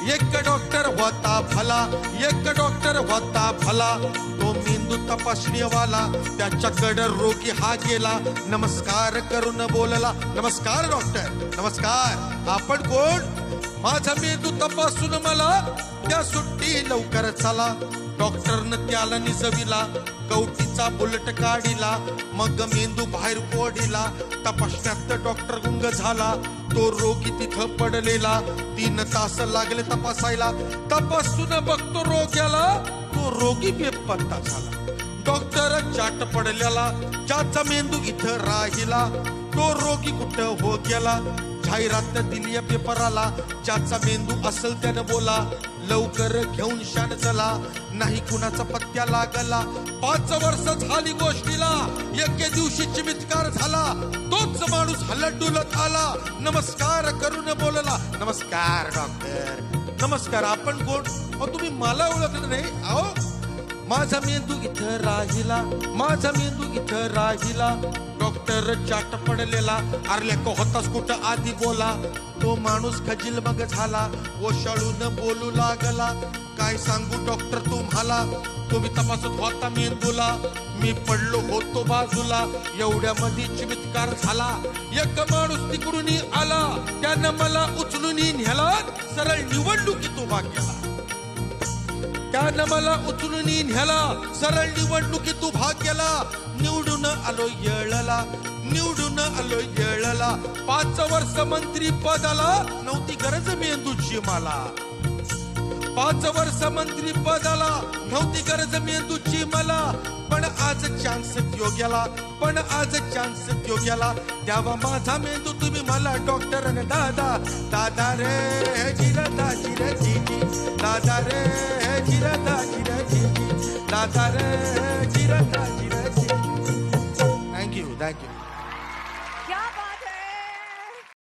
एक डॉक्टर होता भला, एक डॉक्टर होता भला, तो मेंदू तपासणीवाला, त्याच्याकडे रोगी हा गेला, नमस्कार करून बोलला, नमस्कार डॉक्टर, नमस्कार, आपण कोण? माझा मेंदू तपासून मला त्या सुट्टी लवकर चला. डॉक्टरनं त्याला निजविला, कवटीचा बुलेट काढिला, मग मेंदू बाहेर ओढिला. तपासण्यात डॉक्टर गुंग झाला, तो रोगी तिथं पडलेला. 3 तास लागले तपासायला, तपासून बघतो रोग्याला, तो रोगी बेपत्ता झाला. डॉक्टर चाट पडलेला, ज्याचा मेंदू इथं राहिला, तो रोगी कुठं हो गेला. जाहिरात दिली पेपराला, ज्याचा मेंदू असेल त्यानं बोला, लवकर घेऊन शान चला, नाही कुणाचा पत्त्या लागला. 5 वर्ष झाली गोष्टीला, एके दिवशी चमत्कार झाला, तोच माणूस हलत डुलत आला, नमस्कार करून बोलला, नमस्कार डॉक्टर, नमस्कार, आपण कोण? तुम्ही मला ओळखलं नाही? अहो, माझा मेंदू इथं राहिला, माझा मेंदू इथं राहिला. डॉक्टर चाट पडलेला, अरले को होतास कुठं आधी बोला. तो माणूस खजील मग झाला, ओशाळून बोलू लागला, काय सांगू डॉक्टर तुम्हाला, तुम्ही तपासत होता मेंदूला, मी पडलो होतो बाजूला. एवढ्यामध्ये चमत्कार झाला, एक माणूस तिकडून आला, त्यानं मला उचलून नेला, सरळ निवडणुकीत उभा केला. त्यानं मला उचलून न्याला, सरळ निवडणुकीत उभा केला. निवडून आलो येळला, निवडून आलो येळला. 5 वर्ष मंत्री पदाला, नव्हती गरज मेंदूची मला. 5 वर्ष मंत्री पदाला, नव्हती गरज मेंदूची मला. पण आज चान्स देऊ गेला, पण आज चान्स देऊ गेला. द्यावा माझा मेंदू तुम्ही मला डॉक्टर दादा, दादा रे जिरता जिर जी, दादा रे जिरता जिर जी, दादा रे जिरता जिर जी. Thank you, thank you.